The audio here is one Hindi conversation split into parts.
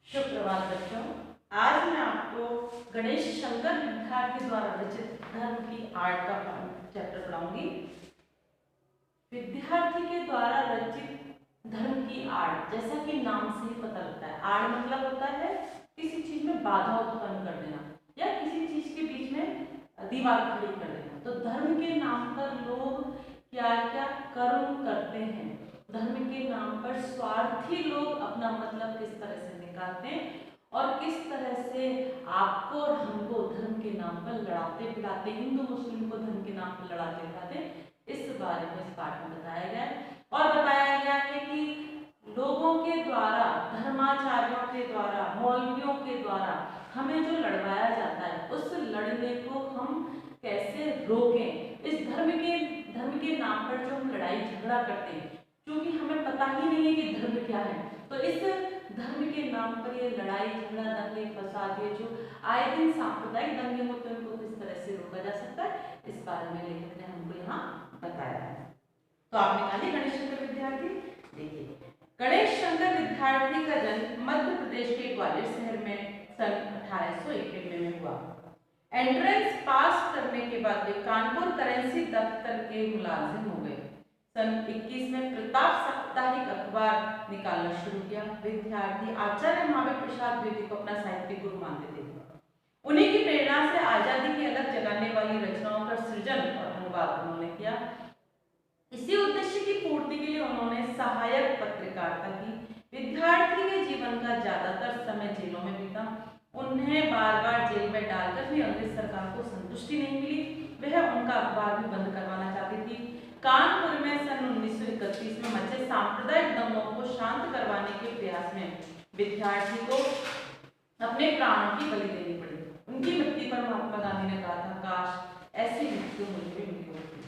सुप्रभात बच्चों। आज मैं आपको गणेश शंकर विद्यार्थी द्वारा रचित धर्म की आर्ट का चैप्टर पढ़ाऊंगी। विद्यार्थी के द्वारा रचित धर्म की आर्ट, जैसा कि नाम से ही पता लगता है, आर्ट मतलब होता है किसी चीज में बाधा उत्पन्न कर देना या किसी चीज के बीच में दीवार खड़ी कर देना। तो धर्म के नाम पर लोग क्या क्या कर्म करते हैं, धर्म के नाम पर स्वार्थी लोग अपना मतलब किस तरह से निकालते हैं और किस तरह से आपको और हमको धर्म के नाम पर लड़ाते पिलाते, हिंदू मुस्लिम को धर्म के नाम पर लड़ाते पिलाते, इस बारे में इस पाठ में बताया गया है। और बताया गया है कि लोगों के द्वारा, धर्माचार्यों के द्वारा, मौलवियों के द्वारा हमें जो लड़वाया जाता है उस लड़ने को हम कैसे रोकें। इस धर्म के नाम पर जो हम लड़ाई झगड़ा करते हैं, क्योंकि हमें पता ही नहीं है कि धर्म क्या है, तो इस धर्म के नाम पर ये लड़ाई झगड़ा, दंगे फसाद, ये जो आए दिन सांप्रदायिक दंगे होते हैं उनको किस तरह से रोका जा सकता है, इस बारे में लेखक ने हमको यहाँ बताया है। तो आप निकालिए गणेश शंकर विद्यार्थी। देखिए, गणेश शंकर विद्यार्थी का जन्म मध्य प्रदेश के ग्वालियर शहर में सन 1891 में हुआ। एंट्रेंस पास करने के बाद वे कानपुर करेंसी दफ्तर के मुलाजिम हो गए। सन 21 में प्रताप साप्ताहिक अखबार निकालना शुरू किया। विद्यार्थी आचार्य महावीर प्रसाद द्विवेदी को अपना साहित्यिक गुरु मानते थे। उन्हीं की प्रेरणा से आजादी की अलग जगाने वाली रचनाओं का सृजन और अनुवाद उन्होंने किया। इसी उद्देश्य की पूर्ति के लिए उन्होंने सहायक पत्रकारिता की। विद्यार्थी के जीवन का ज्यादातर समय जेलों में बीता। उन्हें बार बार जेल में डालकर भी अंग्रेज सरकार को संतुष्टि नहीं मिली। वह उनका अखबार भी बंद करवाना चाहती थी। कानपुर में सन 1931 में मचे सांप्रदायिक दंगों को शांत करवाने के प्रयास में विद्यार्थी को अपने प्राणों की बलि देनी पड़ी। उनकी मृत्यु पर महात्मा गांधी ने कहा था, काश ऐसी मृत्यु मुझे भी मिली होती।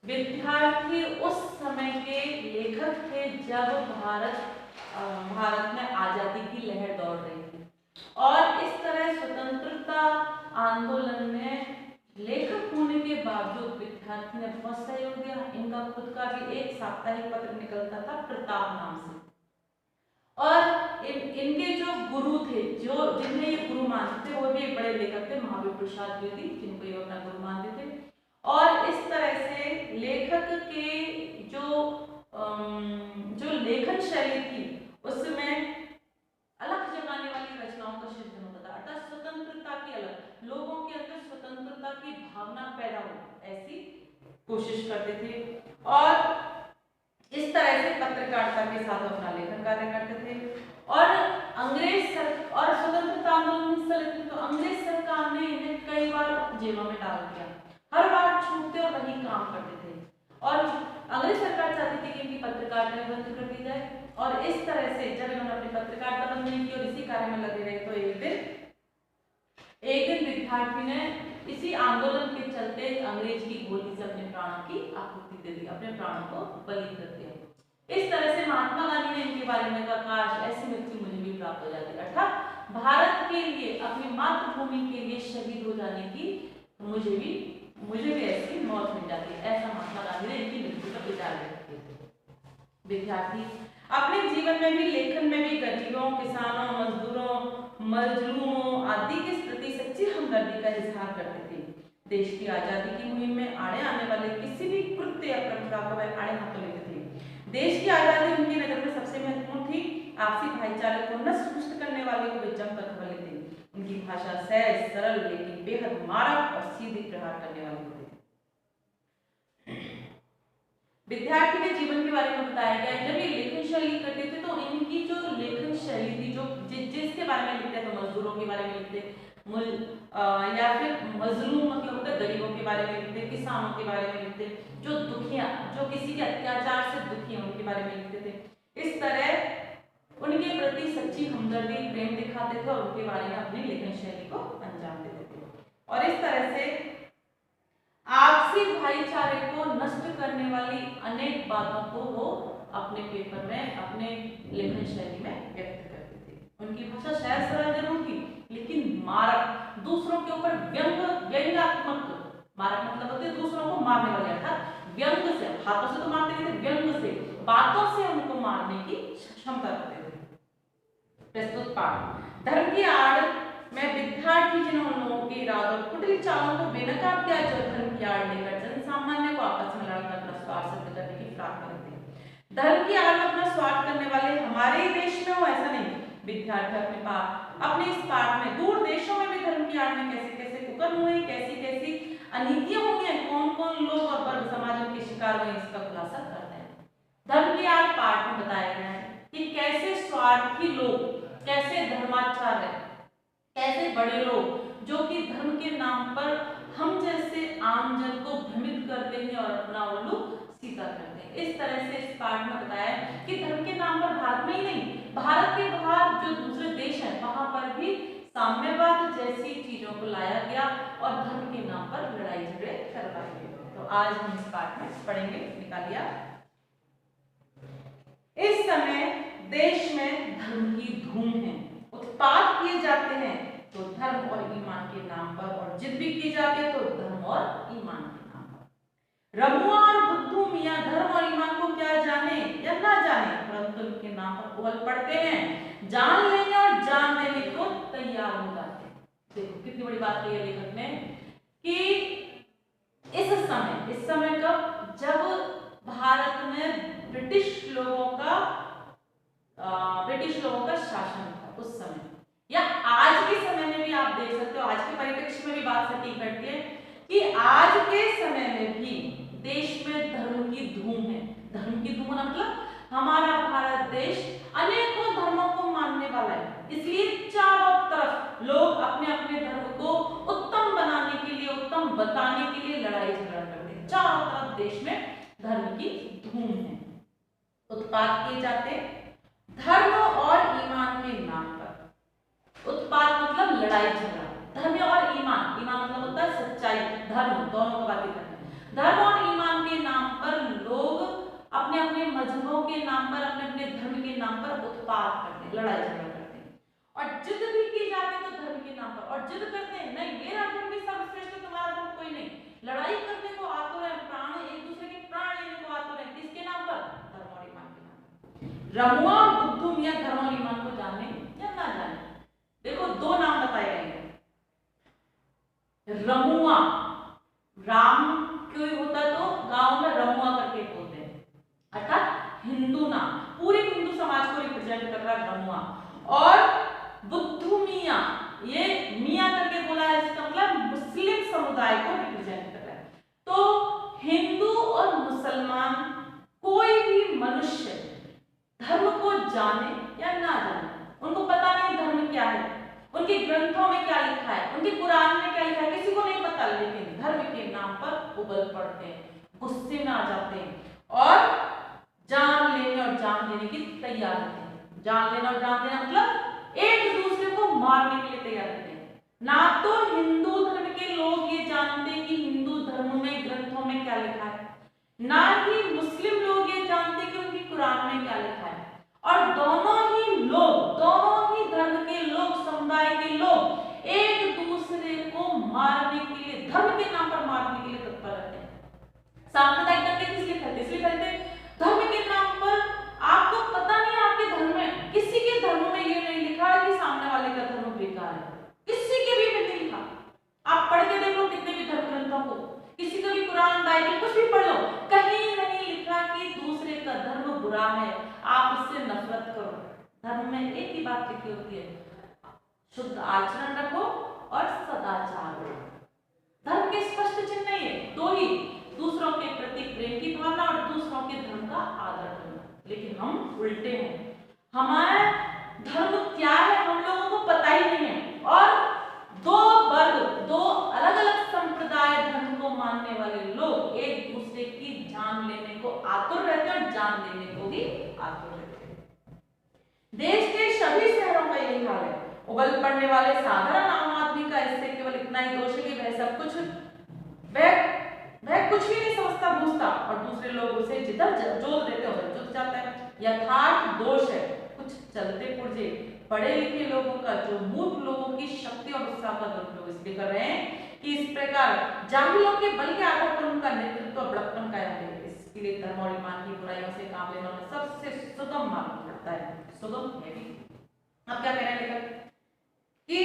विद्यार्थी उस समय के लेखक थे जब भारत में आजादी की लहर दौड़ रही थी, और इस तरह स्वतंत्रता आंदोलन में लेखक होने के बावजूद विद्यार्थी ने बहुत सहयोग दिया। इनका खुद का भी एक साप्ताहिक पत्र निकलता था प्रताप नाम से, और इनके जो गुरु थे, जो जिन्हें ये गुरु मानते थे, वो भी एक बड़े लेखक थे, महावीर प्रसाद द्विवेदी, जिनको ये अपना गुरु मानते थे। और इस तरह से लेखक के जो लेखन शैली थी उसमें अलग जगाने वाली रचनाओं का सृजन होता था, अर्थात स्वतंत्रता की अलग, लोगों के अंदर स्वतंत्रता की भावना पैदा हो, ऐसी कोशिश करते थे। और इस तरह से पत्रकारिता के साथ अपना लेखन कार्य करते थे। और और स्वतंत्रता आंदोलन में हिस्सा लेते थे, तो अंग्रेज सरकार ने इन्हें कई बार जेलों में डाल दिया। हर बार छूटते और वही काम करते थे, और अंग्रेज सरकार चाहती थी कि इनकी पत्रकारिता बंद कर दी जाए। और इस तरह से जब इन्होंने अपनी पत्रकारिता बंद नहीं की और इसी कार्य में लगे रहे, तो एक दिन विद्यार्थी ने इसी आंदोलन के चलते अंग्रेज की गोली से अपने प्राणों की आहुति दे दी, अपने प्राणों को बलि कर दिया। इस तरह से महात्मा गांधी ने इनके बारे में कहा, काश ऐसी मृत्यु मुझे भी प्राप्त हो जाती, अर्थात भारत के लिए, अपनी मातृभूमि के लिए शहीद हो जाने की मुझे भी ऐसी मौत मिल जाती, ऐसा महात्मा गांधी ने इनकी मृत्यु का विचार व्यक्त किया। विद्यार्थी अपने जीवन में भी, लेखन में भी गरीबों, किसानों, मजदूरों, मजलूमों आदि के प्रति सच्ची हमदर्दी का इजहार करते थे। देश की आजादी की मुहिम में आड़े आने वाले किसी भी कृत्य या परंपरा को वह आड़े हाथों लेते थे। देश की आजादी उनकी नजर में सबसे महत्वपूर्ण थी। आपसी भाईचारे को नष्ट करने वाले को वे जमकर खबर लेते। उनकी भाषा सहज, सरल, लेकिन बेहद मारक और सीधे प्रहार करने वाली होती थी। विद्यार्थी के जीवन के बारे में बताया गया है। जब ये लेखन शैली करते थे तो इनकी जो लेखन शैली थी, जो जिसके बारे में लिखते, तो मजदूरों के बारे में लिखते, या फिर मजलूम मतलब होता है गरीबों के बारे में लिखते, किसानों के बारे में लिखते, जो दुखिया, जो किसी के अत्याचार से दुखी हैं उनके बारे में लिखते थे। इस तरह उनके प्रति सच्ची हमदर्दी, प्रेम दिखाते थे और उनके बारे में अपनी लेखन शैली को अंजाम देते थे। और इस तरह से आपसी भाईचारे को नष्ट करने वाली अनेक बातों को वो अपने पेपर में, अपने लेखन शैली में व्यक्त करते थे। उनकी भाषा सहज सरल जरूर थी, लेकिन मारक, दूसरों के ऊपर व्यंग्यात्मक, मारक मतलब होते दूसरों को मारने वाले, अर्थात व्यंग से, हाथों से तो मारते नहीं थे, व्यंग से, बातों से उनको मारने की क्षमता रखते थे। प्रस्तुत पाठ, धर्म की आड़ में विद्यार्थी जिन्होंने लोगों के इरादों और कुटिल चालों को बेनकाब किया, जो धर्म की आड़ लेकर जन सामान्य को आपस में लड़कर अपना स्वार्थ सिद्ध करने की फिराक में रहते हैं। धर्म की आड़ में अपना स्वार्थ करने वाले हमारे ही देश में हो ऐसा नहीं, विद्यार्थी अपने इस पाठ में दूर देशों में भी धर्म की आड़ में कैसे कैसे कुकर्म हुए, कैसी कैसी अनीतियां हुई हैं, कौन कौन लोग और वर्ग समाज के शिकार हुए, इसका खुलासा करते हैं। धर्म की आड़ पाठ में बताया गया है कि कैसे स्वार्थी लोग, कैसे धर्माचार्य, कैसे बड़े लोग जो कि धर्म के नाम पर हम जैसे आम जन को भ्रमित करते हैं और अपना उल्लू सीधा करते हैं। इस तरह से इस पाठ में बताया कि धर्म के नाम पर भारत में ही नहीं, भारत के बाहर जो दूसरे देश हैं वहां पर भी साम्यवाद जैसी चीजों को लाया गया और धर्म के नाम पर लड़ाई झगड़े करवाए गए। तो आज हम इस पाठ में पढ़ेंगे, निकालिया। इस समय देश में धर्म की धूम है, उत्पात किए जाते हैं तो धर्म और ईमान के नाम पर, और जिद भी की जाती है तो धर्म और ईमान के नाम पर। रमुआ और बुद्धू मियां धर्म और ईमान को क्या जाने या ना जाने, परंतु उनके नाम पर उबल पड़ते हैं, जान लेने और जान देने को तैयार हो जाते हैं। देखो कितनी बड़ी बात कही है लेखक ने कि इस समय कब, जब भारत में ब्रिटिश लोगों का शासन था उस समय, या आज के समय में भी आप देख सकते हो, आज के परिप्रेक्ष्य में भी बात सटीक बैठती है कि आज के समय में भी देश में धर्म की धूम है। धर्म की धूम मतलब हमारा भारत देश अनेकों धर्मों को मानने वाला है, इसलिए चारों तरफ लोग अपने अपने धर्म को उत्तम बनाने के लिए, उत्तम बताने के लिए लड़ाई झगड़ा करते हैं। चारों तरफ देश में धर्म की धूम है, उत्पात किए जाते धर्म और ईमान के नाम पर। उत्पात मतलब लड़ाई झगड़ा, धर्म और ईमान, ईमान मतलब होता है सच्चाई, धर्म, दोनों को बातें करते हैं। धर्म और ईमान के नाम पर लोग अपने अपने मजहबों के नाम पर, अपने अपने धर्म के नाम पर उत्पात करते हैं, लड़ाई झगड़ा करते हैं, और जिद भी की जाती है तो धर्म के नाम पर, और जिद करते हैं नहीं मेरा धर्म भी सर्वश्रेष्ठ है, तुम्हारा धर्म कोई नहीं, लड़ाई करने को आतुर है, प्राण एक दूसरे के प्राण लेने को आतुर है, किसके नाम पर, धर्म और ईमान के नाम पर। रमुआ और बुद्धू मियां धर्म और ईमान को जाने या ना जाने। देखो दो नाम बताए गए हैं, रमुआ, राम कोई होता तो गांव में रमुआ करके बोलते हैं, अर्थात हिंदू नाम, पूरे हिंदू समाज को रिप्रेजेंट कर रहा है रमुआ। और बुद्धू मियां, ये मियां करके बोला है, इसका मतलब मुस्लिम समुदाय को रिप्रेजेंट कर रहा है। तो हिंदू और मुसलमान कोई भी मनुष्य धर्म को जाने या ना जाने, उनको पता नहीं धर्म क्या है, उनके ग्रंथों में क्या लिखा है, उनके कुरान में क्या लिखा है, किसी को नहीं पता, लेकिन धर्म के नाम पर उबल पड़ते हैं, गुस्से में आ जाते हैं और जान लेने और जान देने की तैयार होते हैं। जान लेना और जान देना मतलब एक दूसरे को मारने के लिए तैयार होते हैं। ना तो हिंदू धर्म के लोग ये जानते हैं कि हिंदू धर्म में ग्रंथों में क्या लिखा है, ना ही मुस्लिम लोग ये जानते कि उनकी कुरान में क्या लिखा है, और दोनों ही लोग, दोनों ही धर्म के लोग, समुदाय के लोग एक दूसरे को मारने के लिए, धर्म के नाम पर मारने के लिए तत्पर रहते हैं। सांप्रदायिक दंगे किस लिए फैलते, इसलिए फैलते धर्म के नाम पर। आपको पता नहीं आपके धर्म में, किसी के धर्म में ये नहीं लिखा है कि सामने वाले का धर्म बेकार है, किसी के भी नहीं लिखा। आप पढ़ के देख लो कितने भी धर्म ग्रंथों को, किसी का भी कुरान, बाइबल कुछ भी पढ़ लो, कहीं नहीं लिखा कि दूसरे का धर्म बुरा है, आप उससे नफरत करो। धर्म में एक ही बात लिखी होती है, शुद्ध आचरण रखो और सदाचार रखो। धर्म के स्पष्ट चिन्ह नहीं है, दो ही, दूसरों के प्रति प्रेम की भावना और दूसरों के धर्म का आदर करना। लेकिन हम उल्टे हैं, हमारा धर्म क्या है हम लोगों को पता ही नहीं है, और दो वर्ग, दो अलग अलग संप्रदाय धर्म को मानने वाले लोग एक दूसरे की जान लेने को आतुर रहते हैं और जान देने को भी आतुर रहते हैं। देश के सभी शहरों का यही हाल है। उबल पड़ने वाले साधारण आम आदमी का इससे केवल इतना ही दोष है कि वह सब कुछ, वह कुछ भी नहीं समझता बूझता, और दूसरे लोग उसे जिधर जोत देते हो जुट जाता है। यथार्थ दोष है कुछ चलते पुर्जे पढ़े लिखे लोगों का, जो मूर्ख लोगों की शक्ति और उत्साह का दुरुपयोग इसलिए कर रहे हैं कि इस प्रकार जाहिलों के बल के आधार पर उनका नेतृत्व बड़प्पन कायम है। इसके लिए धर्म और ईमान की बुराइयों से काम लेना सबसे सुगम मालूम पड़ता है, सुगम है भी। अब क्या कह रहे हैं लेखक कि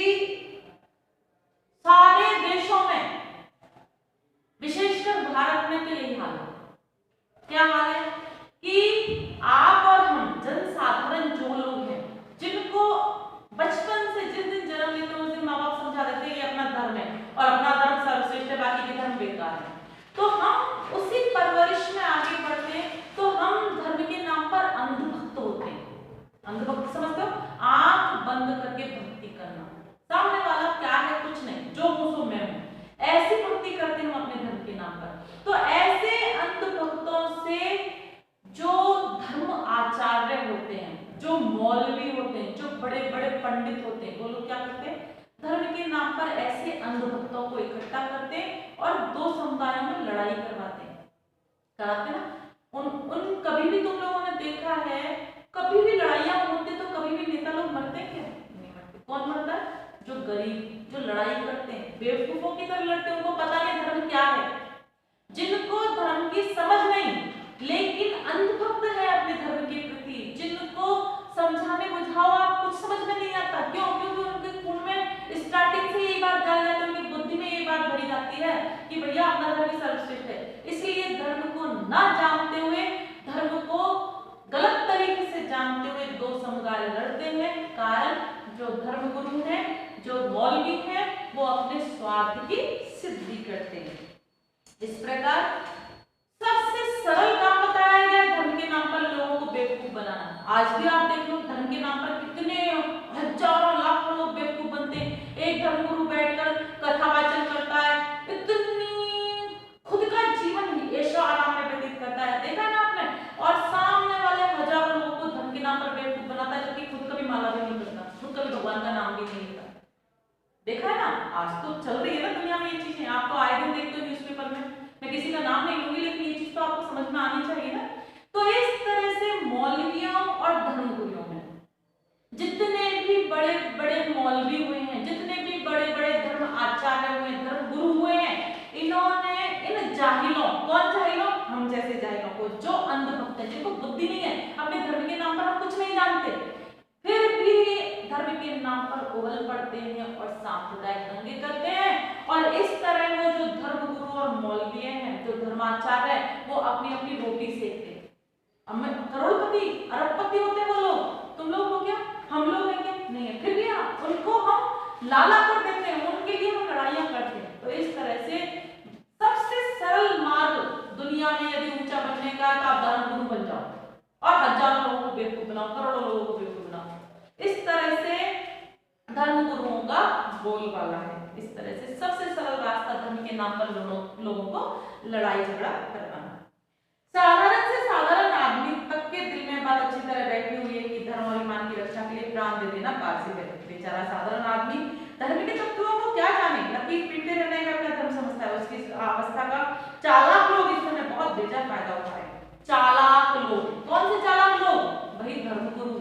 सारे देशों में, विशेषकर भारत में तो यही हाल है। क्या हाल है कि आप और हम जनसाधारण जो लोग हैं, जिनको बचपन से जिस दिन जन्म लेते हैं उस दिन माँ बाप समझा देते हैं ये अपना धर्म है और अपना धर्म सर्वश्रेष्ठ है, बाकी के धर्म बेकार है, तो हम उसी परवरिश में आगे बढ़ते हैं, तो हम धर्म के नाम पर अंधभक्त होते हैं। अंधभक्त समझते हो? आंख बंद करके भक्ति करना, सामने वाला क्या है कुछ नहीं, जो हूं सो मैं हूं, ऐसी भक्ति करते हैं हम अपने धर्म के नाम पर। तो ऐसे अंधभक्तों से जो धर्म आचार्य होते हैं, जो मौलवी होते हैं, जो बड़े बड़े पंडित होते हैं, वो लोग क्या करते हैं, धर्म के नाम पर ऐसे अंधभक्तों को इकट्ठा करते हैं और दो समुदायों में लड़ाई करवाते हैं, कराते ना। उन कभी भी तुम लोगों ने देखा है, कभी भी लड़ाइयां होती तो कभी भी नेता लोग मरते क्या? नहीं मरते। कौन मरता है? जो गरीब, जो लड़ाई करते हैं, बेवकूफों की तरह लड़ते हैं, उनको पता नहीं धर्म क्या है, जिनको धर्म की समझ नहीं लेकिन अंधभक्त है अपने धर्म के प्रति, जिनको समझाने बुझाओ आप कुछ समझ में नहीं आता। क्यों? क्योंकि उनके खून में स्टार्टिंग से यही बात डाल जाती है, उनकी बुद्धि में ये बात भरी जाती है कि भैया अपना धर्म ही सर्वश्रेष्ठ है। इसलिए धर्म को ना जानते हुए, धर्म को गलत तरीके से जानते हुए दो समुदाय लड़ते हैं। कारण जो धर्म गुरु हैं, जो मौलवी हैं, वो अपने स्वार्थ की सिद्धि करते हैं। इस प्रकार सबसे सरल काम बताया गया धर्म के नाम पर लोगों को बेवकूफ बनाना। आज भी आप देख लो धर्म के नाम पर कितने हजारों लाखों लोग बेवकूफ बनते हैं। एक धर्मगुरु बैठकर कथा वाचन करता है, इतनी खुद का जीवन ऐशो आराम में व्यतीत करता है, देखा ना आपने, और सामने वाले हजारों लोगों को धर्म के नाम पर बेवकूफ बनाता है, जबकि खुद कभी माला भी नहीं करता, खुद कभी भगवान का नाम भी नहीं लेता। देखा है ना, आज तो चल रही है ना दुनिया में ये चीजें, आपको आए दिन देखते हो न्यूज़पेपर में। मैं किसी का नाम नहीं लूंगी लेकिन ये चीज तो आपको समझ में आनी चाहिए ना। तो इस तरह से मौलवियों और धर्मगुरुओं में जितने भी बड़े बड़े मौलवी हुए हैं, जितने भी बड़े बड़े धर्म आचार्य हुए हैं, धर्म गुरु हुए हैं, इन्होंने इन जाहिलों, कौन जाहिलों? हम जैसे जाहिलों को, जो अंधभक्त है, जिनको बुद्धि नहीं है, अपने धर्म के नाम पर हम कुछ नहीं जानते, फिर भी धर्म के नाम पर उगल पड़ते हैं और सांप्रदायिक दंगे करते हैं। और इस तरह वो जो धर्म गुरु और मौलवी हैं, जो धर्माचार्य है, वो अपनी अपनी रोटी सेकते हैं। करोड़पति अरबपति होते हैं वो लोग, तुम लोग हो क्या? हम लोग हैं क्या? नहीं है। फिर भी उनको हम लाला कर देते हैं, उनके लिए हम लड़ाइयां करते हैं। तो इस तरह से सबसे सरल मार्ग दुनिया में यदि ऊंचा बनने का तो आप धर्म गुरु बन जाओ और हजारों लोगों को बेवकूफ बनाओ, करोड़ों लोगों को बेवकूफ बनाओ। इस तरह से धर्म गुरुओं का बोलबाला है। इस तरह से सबसे सरल रास्ता धर्म के नाम पर लोगों को लड़ाई झगड़ा करवाना। साधारण से साधारण आदमी तक के दिल में बात अच्छी तरह बैठी हुई है कि धर्म और ईमान की रक्षा के लिए प्राण दे देना पार से बेचारा साधारण आदमी धर्म के तत्वों को क्या जाने, लकीर पीटते रहने का अपना धर्म समझता है। उसकी अवस्था का चालाक लोग इस समय बहुत बेजा फायदा उठा रहे हैं। चालाक लोग, कौन से चालाक लोग? भाई धर्मगुरु,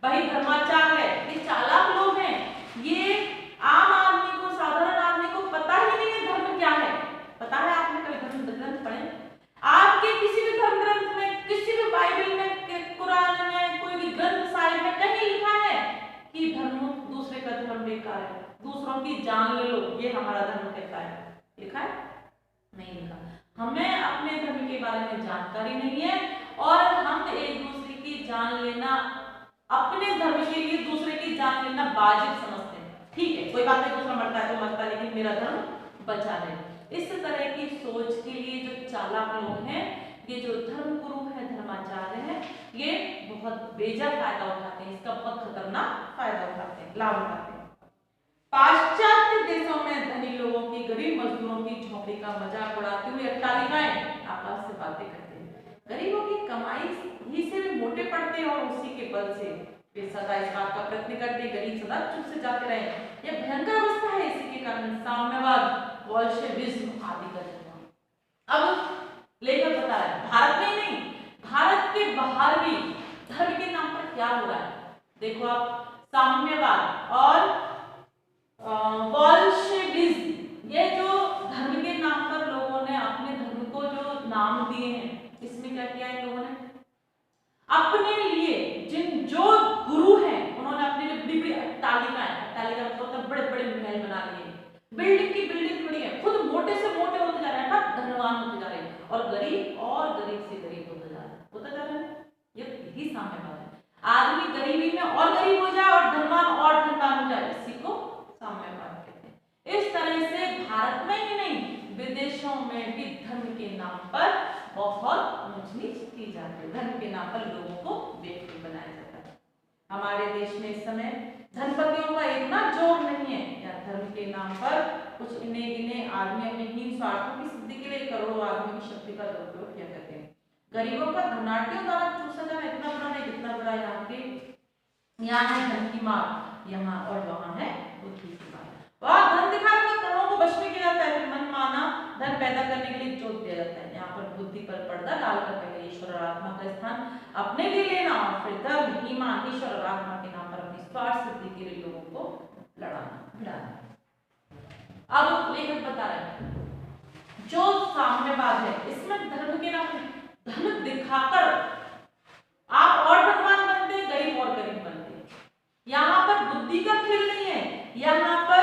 भाई धर्माचार्य, ये चालाक लोग हैं। ये आम आदमी को, साधारण आदमी को पता ही नहीं है धर्म क्या है। पता है आपने कभी धर्म ग्रंथ पढ़े? आपके किसी भी धर्म ग्रंथ में, किसी भी बाइबल में, कुरान में, कोई भी ग्रंथ साहिब में कहीं लिखा है कि धर्म दूसरे का धर्म बेकार है, दूसरों की जान ले लो, ये हमारा धर्म कहता है? लिखा है? नहीं लिखा। हमें अपने धर्म के बारे में जानकारी नहीं है और हम एक दूसरे की जान लेना, अपने धर्म के लिए दूसरे की जान लेना वाजिब समझते हैं। ठीक है, कोई बात नहीं, दूसरा मरता है तो मरता, लेकिन मेरा धर्म बचा ले। इस तरह की सोच के लिए जो चालाक लोग हैं, ये जो धर्म गुरु है, धर्माचार्य है, ये बहुत बेजा फायदा उठाते हैं, इसका बहुत खतरनाक फायदा उठाते हैं, लाभ उठाते हैं। पाश्चात्य देशों में धनी लोगों की गरीब मजदूरों की झोंपड़ी का मजाक उड़ाते हुए अट्टालिकाएं आपस से बातें करते हैं। गरीबों की कमाई ही से भी मोटे पड़ते हैं और उसी के बल से वे सदा इस बात का प्रयत्न करते हैं गरीब सदा चुप से जाते रहे। यह भयंकर अवस्था है, इसी के कारण साम्यवाद, बोल्शेविज्म आदि का जन्म। अब लेखक बता रहा है भारत में ही नहीं, भारत के बाहर भी धर्म के नाम पर क्या हो रहा है। देखो आप, साम्यवाद और बोल्शेविज्म, ये जो धर्म के नाम पर लोगों ने अपने धर्म को जो नाम दिए हैं, इसमें क्या किया है लोगों ने? अपने लिए जो गुरु हैं, उन्होंने अपने लिए हैं और गरीब से गरीब होता जा रहा है। यही साम्यवाद है। आदमी गरीबी में और गरीब हो जाए और धनवान हो जाए, इसी को साम्यवाद कहते हैं। इस तरह से भारत में ही नहीं विदेशों में भी धर्म के नाम पर बहुत ऊंच नीच की जाती है। धर्म के नाम पर लोगों को बेवकूफ बनाया जाता है। हमारे देश में इस समय धनपतियों का इतना जोर नहीं है या धर्म के नाम पर कुछ इन्ने गिने आदमी अपने हीन स्वार्थों की सिद्धि के लिए करोड़ों आदमी की शक्ति का दुरुपयोग किया करते हैं। गरीबों का धनाढ़ियों द्वारा चूसा जाना इतना बुरा नहीं जितना बुरा यहाँ है धन की मार, यहाँ और वहां है बुद्धि की मार। वहां धन दिखाकर तो करोड़ों को वश में किया जाता है, फिर मनमाना धन पैदा करने के लिए जोत दिया जाता है। यहाँ पर बुद्धि पर पर्दा डालकर पहले ईश्वर और आत्मा का स्थान अपने लिए लेना और फिर धर्म, ईमान, ईश्वर और आत्मा के नाम पर अपनी स्वार्थ सिद्धि के लिए लोगों को लड़ाना भिड़ाना। अब लेखक बता रहे हैं जो साम्यवाद है इसमें धर्म के नाम धन दिखाकर आप और धनवान बनते हैं, गरीब और गरीब बनते हैं। यहां पर बुद्धि का खेल नहीं है, यहां पर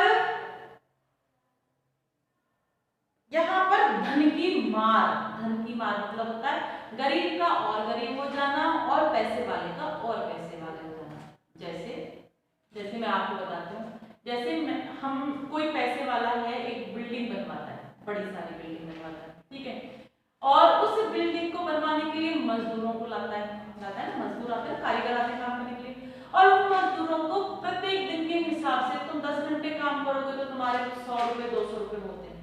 धन की मार मतलब होता है गरीब का और गरीब हो जाना और पैसे वाले का और पैसे वाले हो जाना। जैसे मैं आपको बताती हूँ, जैसे हम कोई पैसे वाला है एक बिल्डिंग बनवाता है, बड़ी सारी बिल्डिंग बनवाता है, ठीक है, और उस बिल्डिंग को बनवाने के लिए मजदूरों को लाता है ना, मजदूर आते हैं, कारीगर आते हैं काम करने के लिए, और उन मजदूरों को प्रत्येक दिन के हिसाब से तुम 10 घंटे काम करोगे तो तुम्हारे 100 रुपए 200 रुपए होते हैं,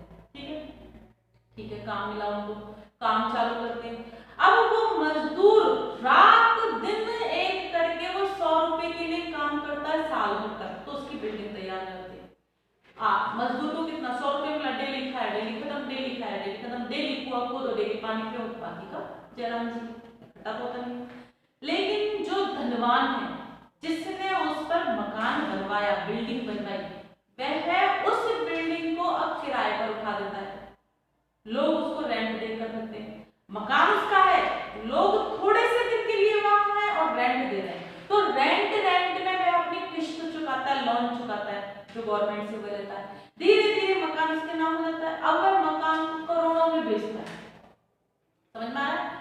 ठीक है, काम मिला उनको, काम चालू करते हैं। अब वो मजदूर रात दिन एक करके वो 100 रुपए के लिए काम करता है साल भर तक, तो उसकी बिल्डिंग तैयार करती है। मजदूर को कितना 100 रुपए मिला, डेली खाया, डेली खत्म, डेली खाया, डेली खत्म, डेली कुआ खोदो, डेली पानी पियो, बाकी का जयराम जी इकट्ठा होता नहीं। लेकिन जो धनवान है जिसने उस पर मकान बनवाया, बिल्डिंग बनवाई, वह उस बिल्डिंग को अब किराए पर उठा देता है, लोग उसको रेंट देकर रखते हैं, मकान उसका है, लोग थोड़े से दिन के लिए वहां है और रेंट दे रहे हैं, तो रेंट में वह अपनी किस्त चुकाता है, लोन चुकाता है जो गवर्नमेंट से वह लेता है, धीरे धीरे मकान उसके नाम हो जाता है। अब वह मकान को करोड़ों में बेचता है, समझ में आ रहा है?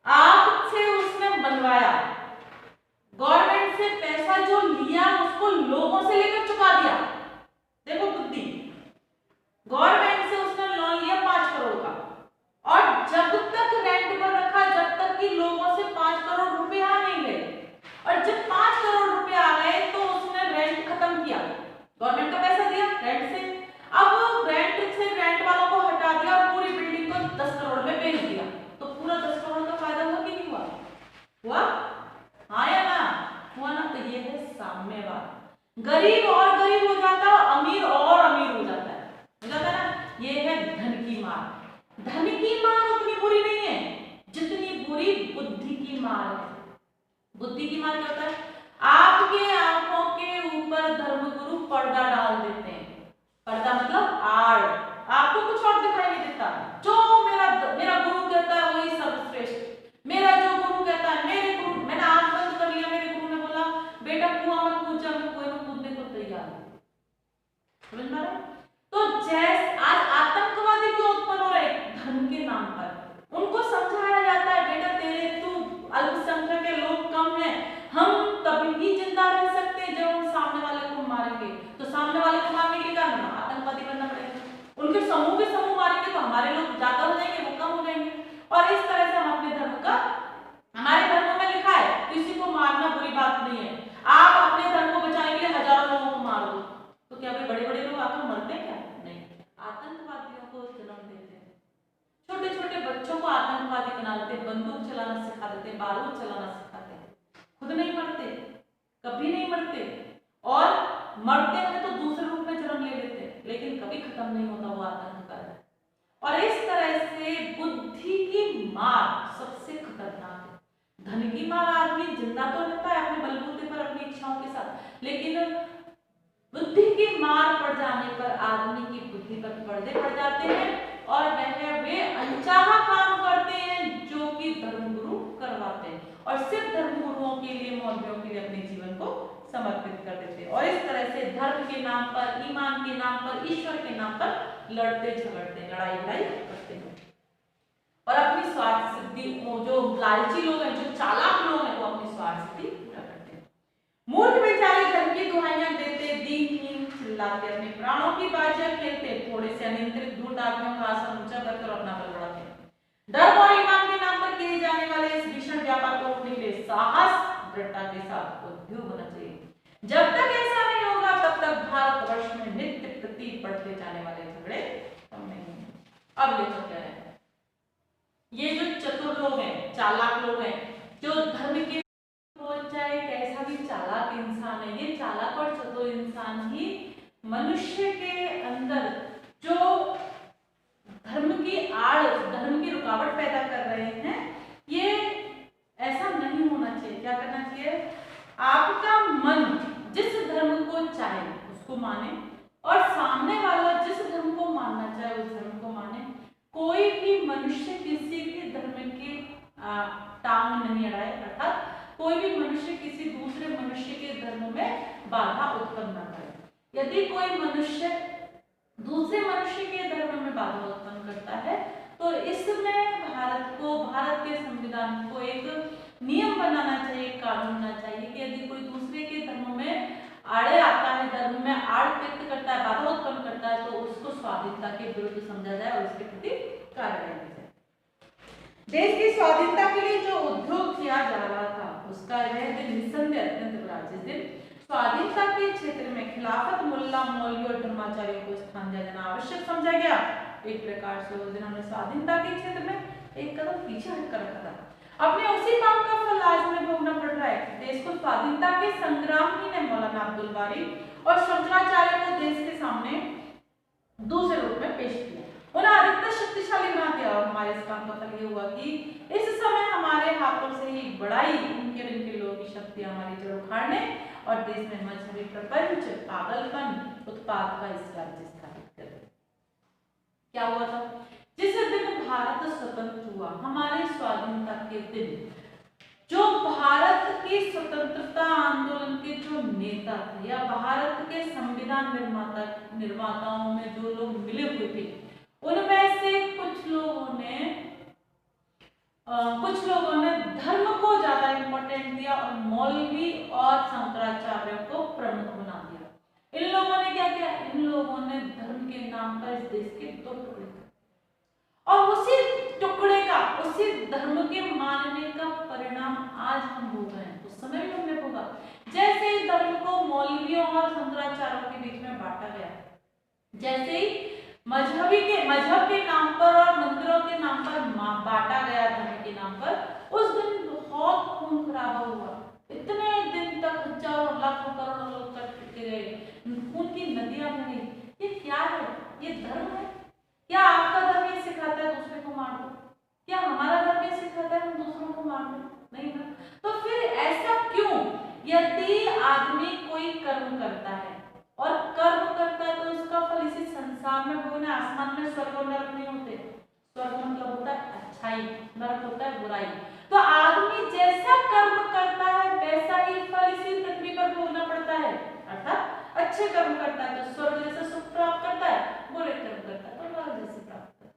आपसे उसने बनवाया, गवर्नमेंट से पैसा जो लिया उसको लोगों से लेकर चुका दिया, देखो बुद्धि, गवर्नमेंट से उसने लोन लिया 5 करोड़ का और जब तक रेंट पर रखा, जब तक कि लोगों से 5 करोड़ रुपए आ नहीं गए, और जब 5 करोड़ रुपए आ गए तो उसने रेंट खत्म किया, गवर्नमेंट का पैसा दिया रेंट से, अब रेंट से रेंट वालों को हटा दिया और पूरी बिल्डिंग को 10 करोड़ में बेच दिया, तो पूरा 10 करोड़ का फायदा हुआ कि नहीं हुआ? हाँ या ना? हुआ ना? तो ये है साम्यवाद। गरीब और गरीब हो जाता है, अमीर और अमीर हो जाता है ना। ये है धन की मार। धन की मार उतनी बुरी नहीं है जितनी बुरी बुद्धि की मार है। बुद्धि की मार क्या होता है? आपके आंखों के ऊपर धर्मगुरु पर्दा डाल देते हैं, पर्दा मतलब आड़, आपको कुछ और दिखाई नहीं देता, जो मेरा गुरु कहता है वही सर्वश्रेष्ठ, मेरा जो गुरु कहता है, मेरे गुरु, मैंने आंख बंद कर लिया, मेरे गुरु ने बोला बेटा कुआं में कूद जा, मैं कुएं में कूदने को तैयार हूं, समझ में आ रहा है? तो जैसे आज आतंकवादी क्यों उत्पन्न हो रहे? धर्म के नाम पर उनको समझाया जाता है बेटा तेरे तू अल्पसंख्यक के लोग कम हैं, हम तभी ही जिंदा रह सकते हैं जब हम सामने वाले को मारेंगे, तो सामने वाले को मारने के लिए क्या करना? आतंकवादी बनना पड़ेगा, उनके समूह के समूह मारेंगे तो हमारे लोग ज्यादा हो जाएंगे, वो कम हो जाएंगे, और इस तरह से हम अपने धर्म का, हमारे धर्म में लिखा है किसी को मारना बुरी बात नहीं है, आप अपने धर्म को बचाने के लिए हजारों लोगों को मार दो, तो क्या वे बड़े बड़े लोग आकर मरते क्या? नहीं, आतंकवादियों को जन्म देते हैं, छोटे छोटे बच्चों को आतंकवादी बना देते, बंदूक चलाना सिखा देते, बारूद चलाना सिखाते, खुद नहीं मरते, कभी नहीं मरते, और मरते हैं तो दूसरे रूप में जन्म ले लेते हैं, लेकिन कभी खत्म नहीं होता वो आतंकवाद। और इस तरह से बुद्धि की मार सबसे खतरनाक है। धन की मार आदमी जिंदा तो रहता है अपने बलबूते पर, अपनी इच्छाओं के साथ, लेकिन बुद्धि की मार पड़ जाने पर आदमी की बुद्धि पर पर्दे पड़ जाते हैं और वे अनचाहा काम करते हैं जो कि धर्मगुरु करवाते हैं, और सिर्फ धर्मगुरुओं के लिए, मौलवियों के लिए अपने जीवन को समर्पित कर देते हैं, और इस तरह से धर्म के नाम पर, ईमान के नाम पर, ईश्वर के नाम पर लड़ते झगड़ते, लड़ाई करते हैं। और अपनी स्वार्थ सिद्धि, जो लालची लोग हैं, जो चालाक लोग हैं, वो अपनी स्वार्थ सिद्धि पूरा करते हैं। मूर्ख बेचारे धन की दुहाइयां देते, दीनहीन चिल्लाते, अपने प्राणों की बाजियां खेलते, थोड़े से अनियंत्रित धूर्त आदमियों का आसन ऊंचा करके और अपना बल बढ़ाते हैं। धर्म और ईमान के नाम पर किए जाने वाले इस भीषण व्यापार को रोकने के लिए साहस दृढ़ता के साथ उद्योग होना चाहिए। जब तक ऐसा नहीं होगा तब तक भारतवर्ष में नित्य प्रति बढ़ते जाने वाले झगड़े कम नहीं होंगे। अब लेकर क्या है, ये जो चतुर लोग हैं, चालाक लोग हैं, जो धर्म के, चाहे कैसा भी चालाक इंसान है, ये चालाक और चतुर इंसान ही मनुष्य के अंदर जो धर्म की आड़, धर्म की रुकावट पैदा कर रहे हैं। ये ऐसा नहीं होना चाहिए। क्या करना चाहिए, आपका मन जिस धर्म को चाहे उसको माने, और सामने वाला जिस धर्म को मानना चाहे उस धर्म को माने। कोई भी मनुष्य किसी भी धर्म की टांग नहीं अड़ाए, अर्थात कोई भी मनुष्य किसी दूसरे मनुष्य के धर्म में बाधा उत्पन्न न करे। यदि कोई मनुष्य दूसरे मनुष्य के धर्म में बाधा उत्पन्न करता है तो इसमें भारत के संविधान को एक नियम बनाना चाहिए, कानून होना चाहिए कि यदि कोई दूसरे के धर्म में आड़े आता है, धर्म में आड़ व्यक्त करता है, बाधा उत्पन्न करता है, तो उसको स्वाधीनता के विरुद्ध समझा जाए और उसके प्रति कार्रवाई की जाए। देश की स्वाधीनता के लिए जो उद्योग किया जा रहा था उसका यह दिन निस्संदेह अत्यंत बड़ा। जिस दिन स्वाधीनता के क्षेत्र में खिलाफत, मुल्ला, मौलवी और धर्माचार्यों को स्थान दिया जाना आवश्यक समझा गया, एक प्रकार से उस दिन हमने स्वाधीनता के क्षेत्र में एक कदम पीछे हटकर रखा था। अपने उसी काम का फल आज हमें भोगना पड़ रहा है। देश को स्वाधीनता के संग्राम ही ने मौलाना अब्दुल बारी और शंकराचार्य को देश के सामने दूसरे रूप में पेश किया, उन्हें अधिकतर शक्तिशाली बना दिया। और हमारे इस काम का फल ये हुआ कि इस समय हमारे हाथों से ही बड़ाई इनके लोगों की शक्ति हमारी जड़ उखाड़ने और देश में मजहबी प्रपंच, पागलपन, उत्पाद का इस राज्य स्थापित कर। क्या हुआ था, जिस दिन भारत स्वतंत्र हुआ, हमारे स्वाधीनता के दिन, जो भारत के स्वतंत्रता आंदोलन के जो नेता थे या भारत के संविधान निर्माताओं में जो लोग मिले हुए थे, उनमें से कुछ लोगों ने धर्म को ज्यादा इंपॉर्टेंट दिया और मौलवी और शंकराचार्य को प्रमुख बना दिया। इन लोगों ने क्या किया, इन लोगों ने धर्म के नाम पर इस देश के दो टुकड़े और उसी टुकड़े का, उसी धर्म के मानने का परिणाम आज हम भोग रहे हैं, उस समय भी हमने भोगा। जैसे ही धर्म को मौलवियों और शंकराचार्यों के बीच में बांटा गया, जैसे ही मजहब के नाम पर और मंदिरों के नाम पर बांटा गया धर्म के नाम पर, उस दिन बहुत खून खराबा हुआ। इतने दिन तक हजारों लाखों करोड़ों लोग कट गए, खून की नदियां बही। ये क्या है, ये धर्म है? क्या आपका धर्म ये सिखाता है दूसरे को मार दो? क्या हमारा धर्म ये सिखाता है हम दूसरों को मार दो? नहीं ना। तो फिर ऐसा क्यों? यदि आदमी कोई कर्म करता है और कर्म करता है तो उसका फल इसी संसार में भोगना। आसमान में स्वर्ग और नरक नहीं होते। स्वर्ग मतलब होता है अच्छाई, नरक होता है बुराई। तो आदमी जैसा कर्म करता है वैसा ही फल इसी पृथ्वी पर भोगना पड़ता है। अर्थात अच्छे कर्म करता है तो स्वर्ग जैसा सुख प्राप्त करता है, बुरे कर्म करता है तो नरक जैसे प्राप्त करता है।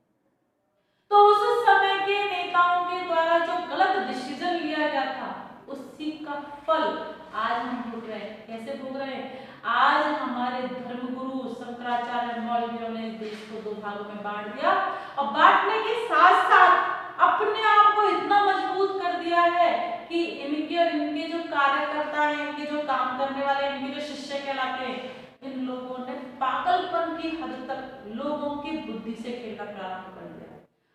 तो उस समय के नेताओं के द्वारा जो गलत डिसीजन लिया गया था उसी का फल आज हम भोग रहे हैं। कैसे भोग रहे हैं? आज हमारे धर्मगुरु शंकराचार्य मौलवियों ने देश को दो भागों में बांट दिया और बांटने के साथ साथ अपने आप को इतना मजबूत कर दिया है कि इनके और इनके जो कार्यकर्ता हैं, इनके जो काम करने वाले, इनके जो शिष्य कहलाते हैं, इन लोगों ने पागलपन की हद तक लोगों की बुद्धि से खेलना प्रारंभ कर दिया।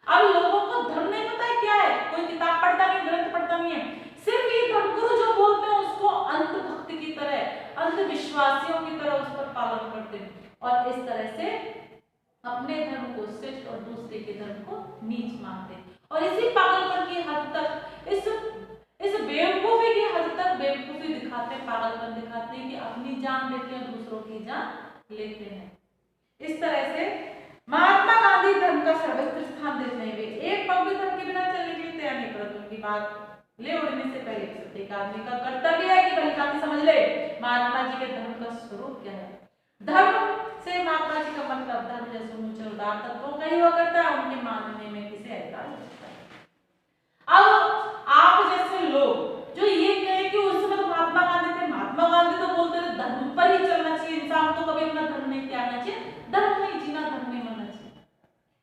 अब लोगों को धर्म नहीं पता है क्या है, कोई किताब पढ़ता नहीं, ग्रंथ पढ़ता नहीं है, सिर्फ ये धर्मगुरु जो बोलते हैं उसको अंधभक्त की तरह, अंधविश्वासियों की तरह उस पर पालन करते हैं और इस तरह से अपने धर्म को श्रेष्ठ और दूसरे के धर्म को नीच मानते हैं। और इसी पागलपन की हद तक, इस बेवकूफी की हद तक बेवकूफी दिखाते हैं, पागलपन दिखाते हैं कि अपनी जान देते हैं, दूसरों की जान लेते हैं। इस तरह से महात्मा गांधी धर्म का सर्वोच्च स्थान देते हैं। वे एक पग धर्म के बिना चलने के लिए तैयार नहीं, परंतु उनकी बात ले उड़ने से पहले प्रत्येक आदमी का कर्तव्य है कि भली समझ ले महात्मा जी के धर्म का स्वरूप क्या है। धर्म से महात्मा जी का मतलब धर्म जैसे ऊंचे उदार तत्वों का ही हुआ करता है, उनके मानने में किसे ऐतराज होता है। अब आप जैसे लोग जो ये कहे कि उस समय तो महात्मा गांधी थे, महात्मा गांधी तो बोलते थे धर्म पर ही चलना चाहिए, इंसान को कभी अपना धर्म नहीं त्यागना चाहिए, धर्म में ही जीना, धर्म में मरना चाहिए।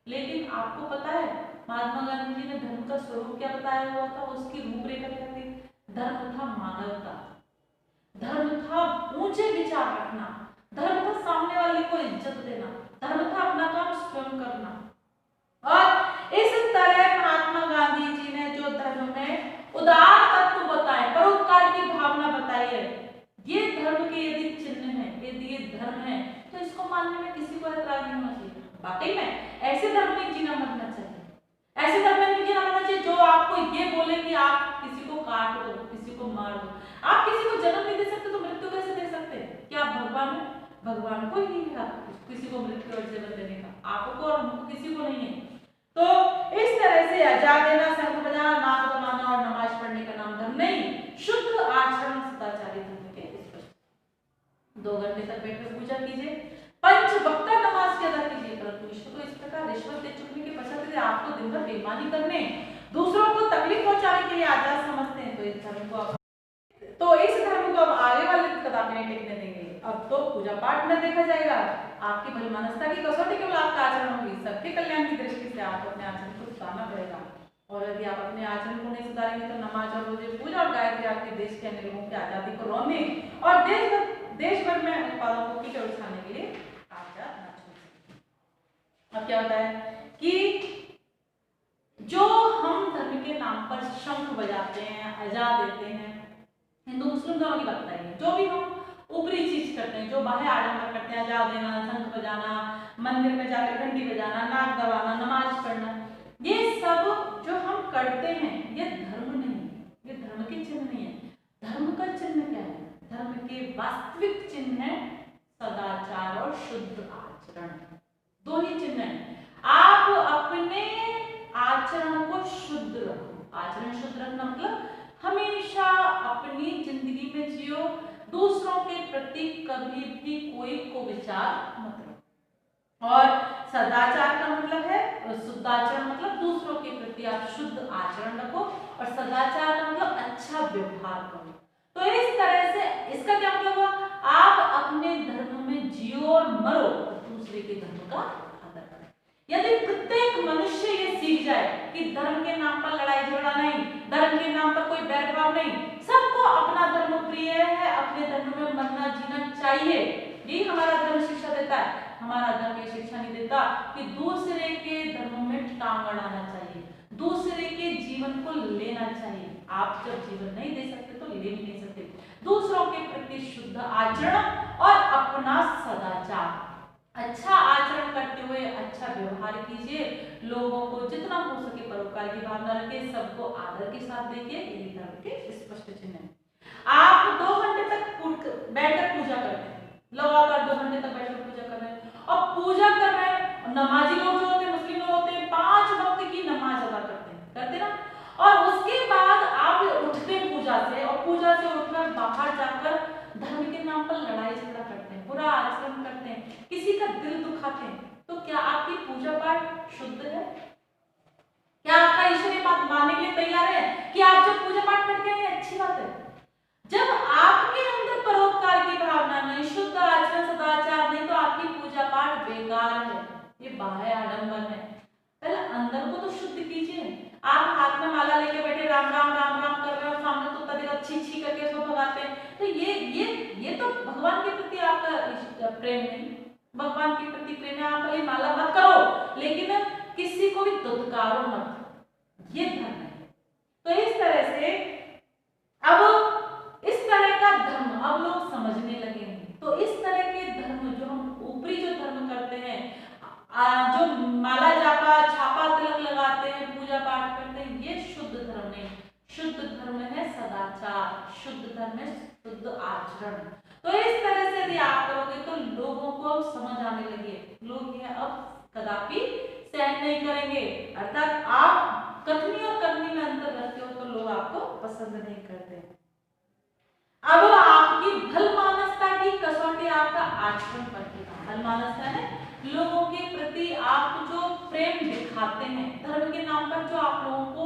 लेकिन आपको पता है महात्मा गांधी जी ने धर्म का स्वरूप क्या बताया हुआ था, उसकी रूपरेखा क्या थी? धर्म था मानवता, धर्म था ऊंचे विचार रखना, धर्म था सामने वाले को इज्जत देना, धर्म था अपना काम स्वयं करना। और इस तरह महात्मा गांधी जी ने जो धर्म में उदार तत्व बताए, परोपकार की भावना बताई है, ये धर्म के यदि चिन्ह है, यदि ये धर्म है, तो इसको मानने में किसी को ऐतराज नहीं होना चाहिए। वाकई में ऐसे धर्म में जीना मरना चाहिए, ऐसे धर्म में जीना मरना चाहिए जो आपको ये बोले कि आप किसी को काट दो, किसी को मार दो। आप किसी को जन्म नहीं दे सकते तो मृत्यु कैसे दे सकते? क्या आप भगवान है? भगवान को ही नहीं है किसी को मृत्यु और जीवन देने का, आपको और हमको किसी को नहीं है। तो इस तरह से अजा देना, शंख बजाना, नाक दबाना और नमाज पढ़ने का नाम धर्म नहीं, शुद्ध आचरण सदाचारी धर्म के स्पष्ट। 2 घंटे तक बैठकर पूजा कीजिए, पंच वक्त नमाज की अदा कीजिए, परंतु ईश्वर को इस प्रकार रिश्वत दे चुकने के पश्चात यदि आपको दिन भर बेईमानी करने, दूसरों को तकलीफ पहुंचाने के लिए आजाद समझते हैं, तो इस धर्म को अब आगे वाले कदापि नहीं टिकने देंगे। अब तो पूजा पाठ में देखा जाएगा, आपकी भली मानसता की कसौटी केवल आपका आचरण होगी, सबके कल्याण की दृष्टि से आपको अपने आचरण को सुधारना पड़ेगा। और यदि आप अपने आचरण को नहीं सुधारेंगे तो नमाज और रोजे, पूजा और गायत्री आपके देश के अन्य लोगों की आजादी को रोकने और देश भर में उत्पादों को कीचड़ उठाने के लिए आजाद न छोड़। अब क्या होता है कि जो हम धर्म के नाम पर शंख बजाते हैं, अजा देते हैं, हिंदू मुस्लिम दोनों की बात बताइए, जो भी हम ऊपरी चीज करते हैं, जो बाह्य आडंबर करते हैं, अजा देना, शंख बजाना, मंदिर में जाकर घंटी बजाना, नाक दबाना, नमाज पढ़ना, ये सब जो हम करते हैं ये धर्म नहीं है, ये धर्म के चिन्ह नहीं है। धर्म का चिन्ह क्या है? धर्म के वास्तविक चिन्ह है सदाचार और शुद्ध आचरण, दो ही चिन्ह हैं। आप अपने आचरण को शुद्ध रखो, आचरण शुद्ध रखना मतलब हमेशा अपनी जिंदगी में जियो, दूसरों के प्रति कभी भी कोई को विचार मत रखो। और सदाचार का मतलब है, शुद्धाचरण मतलब दूसरों के प्रति आप शुद्ध आचरण रखो, और सदाचार का मतलब अच्छा व्यवहार करो। तो इस तरह से इसका क्या मतलब हुआ? आप अपने धर्म में जियो और मरो, दूसरे के धर्म का आदर करो। यदि प्रत्येक मनुष्य ये सीख जाए कि धर्म के नाम पर लड़ाई झगड़ा नहीं, धर्म के नाम पर कोई बैरभाव नहीं, सबको अपना धर्म प्रिय है, अपने धर्म में मरना जीना चाहिए, ये हमारा धर्म शिक्षा देता है। हमारा धर्म ये शिक्षा नहीं देता कि दूसरे के धर्म में टांग अड़ाना चाहिए, दूसरे के जीवन को लेना चाहिए। आप जब जीवन नहीं दे सकते तो ले भी नहीं सकते। दूसरों के प्रति शुद्ध आचरण और अपना सदाचार, अच्छा आचरण करते हुए अच्छा व्यवहार कीजिए, लोगों को जितना हो सके परोपकार की भावना रखिए, सबको आदर के साथ देखिए, यही धर्म के स्पष्ट चिन्ह है। आप 2 घंटे तक बैठकर पूजा करते हैं, लगातार 2 घंटे तक बैठकर पूजा कर रहे हैं, और पूजा कर रहे हैं, नमाजी लोग जो होते हैं, मुस्लिम लोग होते हैं, 5 वक्त की नमाज अदा करते ना, और उसके बाद आप उठते हैं पूजा से, और पूजा से उठकर बाहर जाकर धर्म के नाम पर लड़ाई झगड़ा करते हैं, बुरा आचरण करते हैं, किसी का दिल दुखाते हैं, तो क्या आपकी पूजा पाठ शुद्ध है? क्या आपका ईश्वर ये बात मानने के लिए तैयार है कि आप जब पूजा पाठ करते हैं अच्छी बात है? जब आपके अंदर परोपकार की भावना नहीं, शुद्ध आचरण सदाचार नहीं, तो आपकी पूजा पाठ बेकार है, ये बाह्य आडंबर है। पहले अंदर को तो शुद्ध कीजिए। आप हाथ में माला लेके बैठे राम राम राम राम कर रहे हो, सामने कुत्ता देखा छी छी करके उसको भगाते हैं, तो ये तो भगवान के प्रति आपका प्रेम नहीं, भगवान के प्रति प्रेम है। आप ये माला मत करो, लेकिन किसी को भी दुत्कारो मत, ये धर्म है। तो इस तरह से अब इस तरह का धर्म अब लोग समझने लगे हैं। तो इस तरह के धर्म जो हम ऊपरी जो धर्म करते हैं, जो माला जापा छापा तिलक लगाते हैं, पूजा पाठ करते हैं, ये शुद्ध धर्म नहीं। शुद्ध धर्म है सदाचार, शुद्ध धर्म है शुद्ध आचरण। तो इस तरह से यदि आप करोगे तो लोगों को अब समझ आने लगे, लोग यह अब कदापि सहन नहीं करेंगे, अर्थात आप कथनी और करनी में अंतर रखते हो तो लोग आपको पसंद नहीं करते। अब आपकी भलमानसता की कसौटी आपका आचरण पर है। भलमानसता है लोगों के प्रति आप जो प्रेम दिखाते हैं, धर्म के नाम पर जो आप लोगों को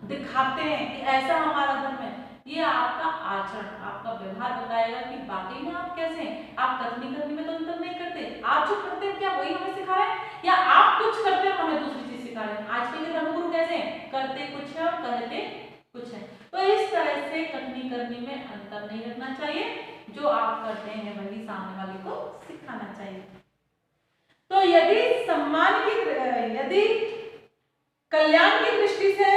दिखा दिखाते हैं कि ऐसा हमारा धर्म है, ये आपका आचरण, आपका व्यवहार बताएगा कि वाकई में आप कैसे हैं। आप कथनी करनी में तो अंतर नहीं करते, आप जो करते हैं क्या वही हमें सिखा रहे हैं, या आप कुछ करते हैं हमें दूसरी चीज सिखा रहे हैं। आजकल के धर्मगुरु कैसे हैं, करते कुछ है और कहते कुछ है। तो इस तरह से कथनी करनी में अंतर नहीं रखना चाहिए, जो आप करते हैं वही सामने वाले को सिखाना चाहिए। तो यदि कल्याण की दृष्टि से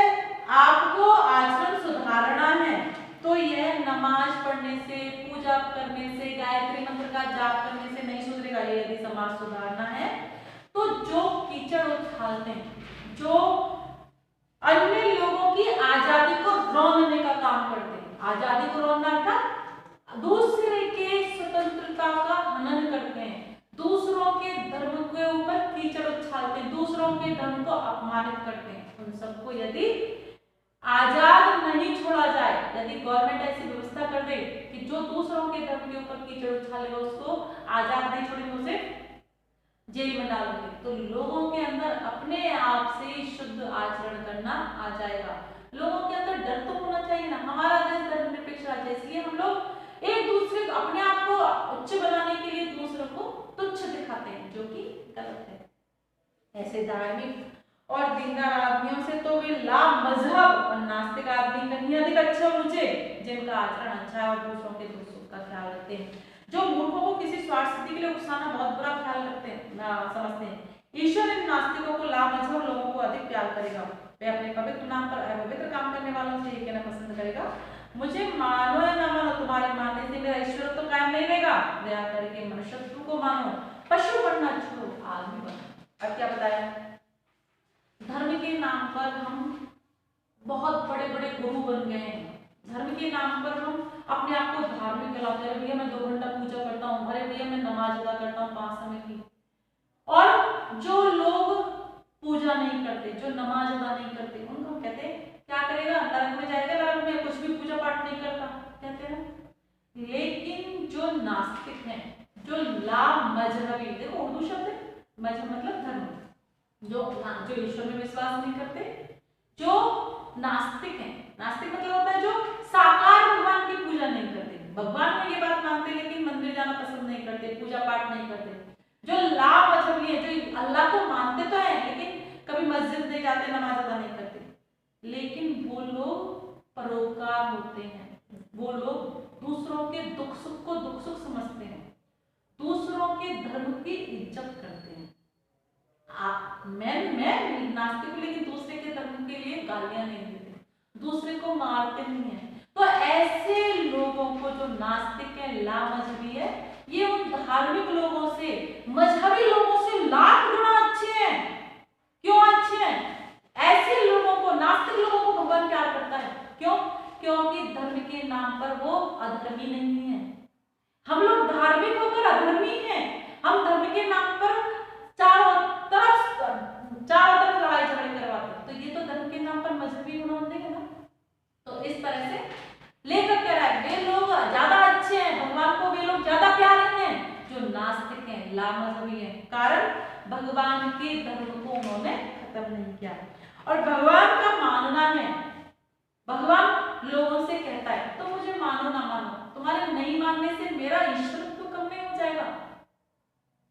आपको आचरण सुधारना है, तो यह नमाज पढ़ने से, पूजा करने से, गायत्री मंत्र का जाप करने से नहीं सुधरेगा। यदि समाज सुधारना है तो जो कीचड़ उछालते हैं, जो अन्य लोगों की आजादी को रोनने का काम करते हैं, आजादी को रोनना था दूसरे के स्वतंत्रता का हनन करते हैं, दूसरों के धर्म के ऊपर कीचड़ उछालते हैं, दूसरों के धर्म को अपमानित करते हैं, उन सबको यदि आजाद नहीं छोड़ा जाए, यदि गवर्नमेंट ऐसी व्यवस्था कर दे कि जो दूसरों के धर्म के ऊपर कीचड़ उछालेगा उसको आजाद नहीं छोड़ेंगे, उसे जेल में डाल देंगे, तो लोगों के अंदर अपने आप से शुद्ध आचरण करना आ जाएगा। लोगों के अंदर डर तो होना चाहिए ना, हमारा देश धर्मनिरपेक्ष राज्य है, इसलिए हम लोग एक दूसरे को, अपने आप को उच्च बनाने के लिए दूसरों को तुच्छ दिखाते हैं, जो कि गलत है। ऐसे धार्मिक और दीनदार आदमियों से तो वे लामजहब और नास्तिक आदमी कहीं अधिक अच्छे और ऊंचे, जिनका आचरण अच्छा है और दूसरों के दुख सुख का ख्याल रखते हैं, जो मूर्खों को किसी स्वार्थ सिद्धि के लिए उकसाना बहुत बुरा ख्याल रखते हैं, समझते हैं। ईश्वर इन नास्तिकों को लामजहब लोगों को अधिक प्यार करेगा, वे अपने पवित्र नाम पर अपवित्र काम करने वालों से ये कहना पसंद करेगा, मुझे मानो या ना मानो, तुम्हारे मानने से मेरा ईश्वर तो कायम नहीं रहेगा, दया करके मनुष्यत्व को मानो, पशु बनना छोड़ो, आदमी बनो। अब क्या बताया, धर्म के नाम पर हम बहुत बड़े बड़े गुरु बन गए हैं, धर्म के नाम पर हम अपने आप को धार्मिक कहलाते हैं, भैया मैं 2 घंटा पूजा करता हूँ, अरे भैया मैं नमाज अदा करता हूँ 5 समय की। और जो लोग पूजा नहीं करते, जो नमाज अदा नहीं करते, उनको कहते हैं क्या करेगा, नरक में जाएगा, नरक में कुछ भी पूजा पाठ नहीं करता, कहते हैं। लेकिन जो नास्तिक हैं, जो लामजहबी, देखो उर्दू शब्द है, मजहब मतलब धर्म, जो ईश्वर में विश्वास नहीं करते, जो नास्तिक हैं, नास्तिक मतलब होता है जो साकार भगवान की पूजा नहीं करते, भगवान में ये बात मानते लेकिन मंदिर जाना पसंद नहीं करते, पूजा पाठ नहीं करते, जो लामजहबी है, जो अल्लाह को मानते तो है लेकिन कभी मस्जिद नहीं जाते, नमाज अदा नहीं करते, लेकिन वो लोग परोपकार होते हैं, वो लोग दूसरों के दुख सुख को दुख सुख समझते हैं, दूसरों के धर्म की इज्जत करते हैं। मैं नास्तिक हूं लेकिन दूसरे के धर्म के लिए गालियां नहीं देते, दूसरे को मारते नहीं है। तो ऐसे लोगों को, जो नास्तिक है, लामजहबी है, ये उन धार्मिक लोगों से, मजहबी लोगों से लाख गुना अच्छे हैं। क्यों अच्छे हैं? ऐसे लोगों को, नास्तिक लोगों को भगवान प्यार करता है। क्यों? क्योंकि धर्म के नाम पर वो अधर्मी नहीं है। हम लोग धार्मिक होकर अधर्मी हैं। हम धर्म के नाम पर चारों तरफ लड़ाई झगड़े करवाते हैं, तो ये तो धर्म के नाम पर मजहबी गुण होते हैं ना। तो इस तरह से लेकर कह रहा है, वे लोग ज्यादा अच्छे हैं, भगवान को वे लोग ज्यादा प्यारे हैं जो नास्तिक हैं, लामजहबी हैं। कारण भगवान के धर्म को उन्होंने खत्म नहीं किया। और भगवान का मानना है, भगवान लोगों से कहता है तो मुझे मानो ना मानो, तुम्हारे नहीं मानने से मेरा ईश्वरत्व कम नहीं हो जाएगा।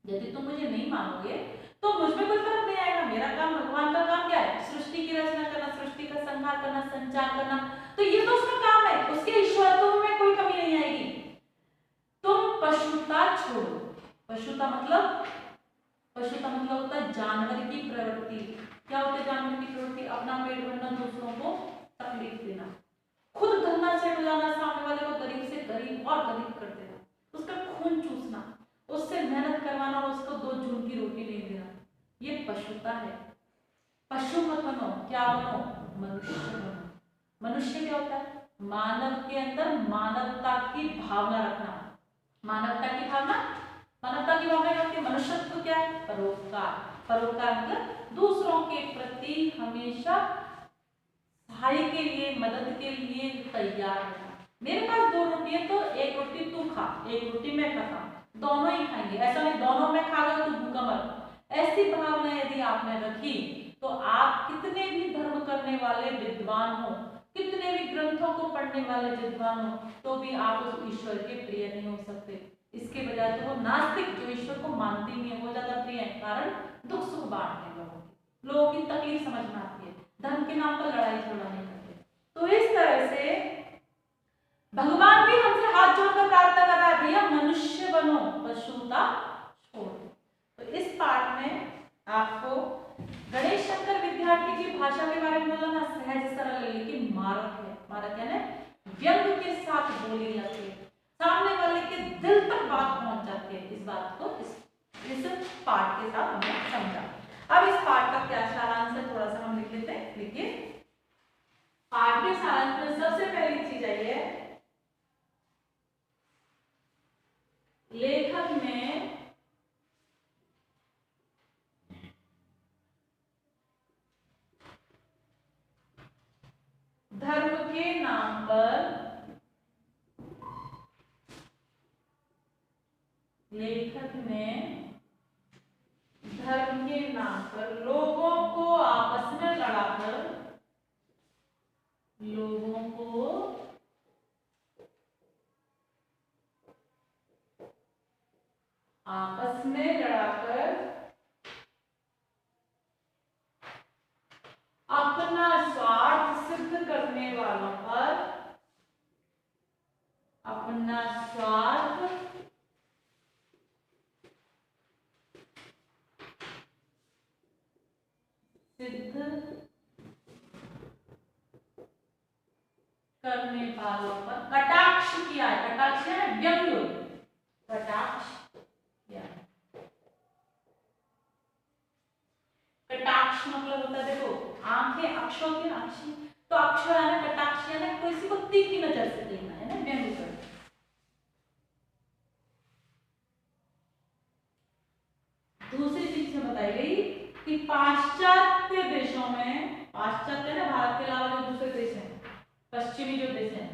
यदि तुम मुझे नहीं मानोगे तो मुझ में कोई फर्क नहीं आएगा। मेरा काम, भगवान का काम क्या है? सृष्टि की रचना करना, सृष्टि का संहार करना, संचार करना, तो ये तो उसका काम है। उसके ईश्वरत्व में कोई कमी नहीं आएगी। तुम पशुता छोड़ो। पशुता मतलब होता है जानवर की प्रवृत्ति। क्या होती है जानवर की प्रवृत्ति? अपना पेट भरना, दूसरों को तकलीफ देना, खुद धरना चढ़ जाना, सामने वाले को गरीब से गरीब और गरीब कर देना, उसका खून चूसना, उससे मेहनत करवाना और उसको 2 जून की रोटी नहीं देना, ये पशुता है। पशु मत बनो, क्या बनो? मनुष्य बनो। मनुष्य क्या होता है? मानव के अंदर मानवता की भावना रखना। मानवता की भावना क्या होती है? मनुष्यत्व क्या है? परोपकार। परोपकार मतलब दूसरों के प्रति हमेशा सहाय के लिए, मदद के लिए तैयार रहना। मेरे पास 2 रोटी है तो 1 रोटी तू खा, 1 रोटी मैं खाता हूं, दोनों ही खाएंगे। ऐसा नहीं दोनों मैं खा गया तू भूखा मर। ऐसी भावना यदि आपने रखी तो आप कितने भी धर्म करने वाले विद्वान हो, कितने भी ग्रंथों को पढ़ने वाले विद्वान हो तो भी आप उस ईश्वर के प्रिय नहीं हो सकते। इसके बजाय तो वो नास्तिक जो ईश्वर को मानते ही नहीं है वो ज्यादा प्रिय है, कारण दुख सुख बांटते हैं लोगों की तकलीफ समझ में आती है, धर्म के नाम पर लड़ाई झगड़ा नहीं करते। तो इस तरह से भगवान भी हमसे हाथ जोड़कर प्रार्थना कर रहा है, भैया मनुष्य बनो, पशुता छोड़। तो इस पाठ में आपको गणेश शंकर विद्यार्थी की भाषा के बारे में बोला ना, सहज सरल लेकिन मारक है। मारक यानी व्यंग के साथ बोली जाती है, सामने वाले के दिल तक बात पहुंच जाती है। इस बात को इस पाठ के साथ हमने समझा। अब इस पाठ का क्या सारांश है थोड़ा सा हम लिख लेते हैं। लिखिए, पाठ के सारांश में सबसे पहली चीज आई है, लेखक ने धर्म के नाम पर धर्म के नाम पर लोगों को आपस में लड़ाकर अपना स्वार्थ सिद्ध करने वालों पर कटाक्ष किया है। कटाक्ष है व्यंग, कटाक्ष किया है। कटाक्ष मतलब होता है, देखो आंखें अक्षों की अक्षी, तो अक्ष है ना कटाक्ष है ना किसी को तीखी नजर से देखना है ना, व्यंग करना। दूसरी चीज में बताई गई कि पाश्चात्य देशों में, पाश्चात्य ना भारत के अलावा जो दूसरे देश हैं, पश्चिमी जो देश हैं,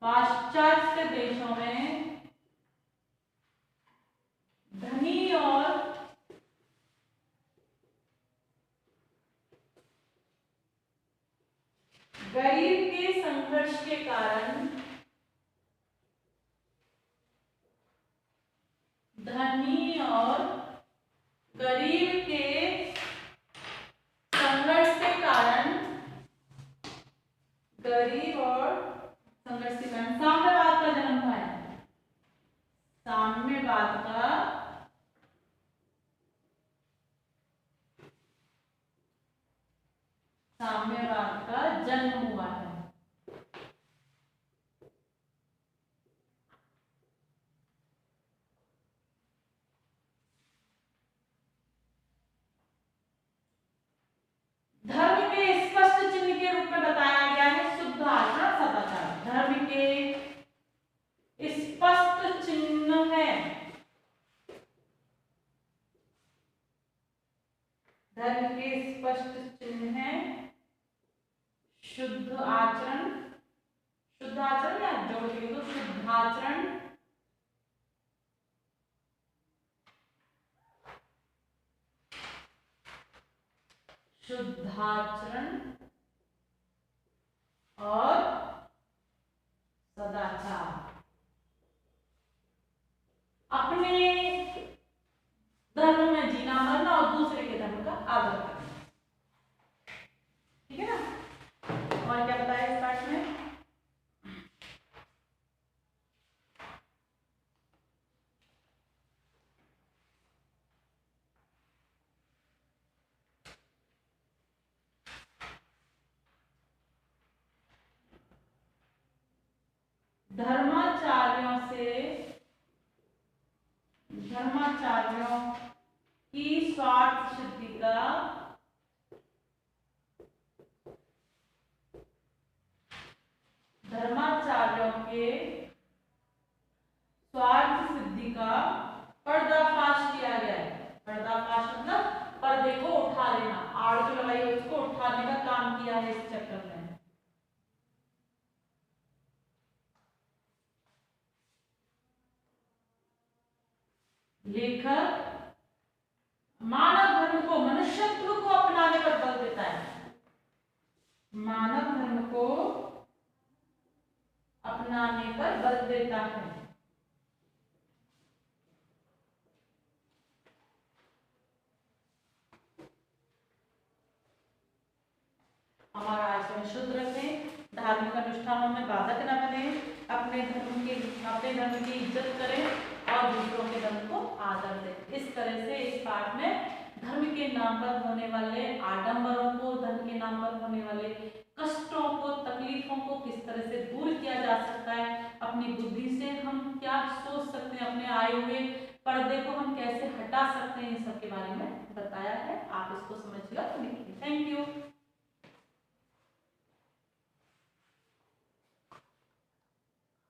पाश्चात्य देशों में धनी और गरीब के संघर्ष के कारण धनी और गरीब के संघर्ष के कारण साम्यवाद का जन्म हुआ है। साम्यवाद का जन्म हुआ है। धर्म के स्पष्ट चिन्ह के रूप में बताया गया है शुद्ध आचरण सदाचार। धर्म के स्पष्ट चिन्ह है, धर्म के स्पष्ट चिन्ह है शुद्ध आचरण, शुद्ध आचरण या जोड़ के तो शुद्ध आचरण, शुद्धाचरण और सदाचार। अपने धर्म में जीना मरना और दूसरे के धर्म का आदर करना, ठीक है ना। और क्या बताया इस पाठ में, धर्माचार्यों की स्वार्थ सिद्धि का धर्माचार्यों के स्वार्थ सिद्धि का पर्दाफाश किया गया है। पर्दाफाश मतलब पर्दे को उठा लेना, आड़ जो लगाई है उसको उठाने का काम किया है इस चैप्टर में। लेखक मानव धर्म को, मनुष्यत्व को अपनाने पर बल देता है। मानव धर्म को अपनाने पर बल देता है। हमारा आचरण शुद्ध रखें, धार्मिक अनुष्ठानों में बाधक न बने, अपने धर्म की इज्जत करें और दूसरों के धर्म को आदर दें। इस तरह से इस पाठ में धर्म के नाम पर होने वाले आडंबरों को, धर्म के नाम पर होने वाले कष्टों को, तकलीफों को किस तरह से दूर किया जा सकता है, अपनी बुद्धि से हम क्या सोच सकते हैं, अपने आए हुए पर्दे को हम कैसे हटा सकते हैं, इन सब के बारे में बताया है। आप इसको समझिएगा। Thank you.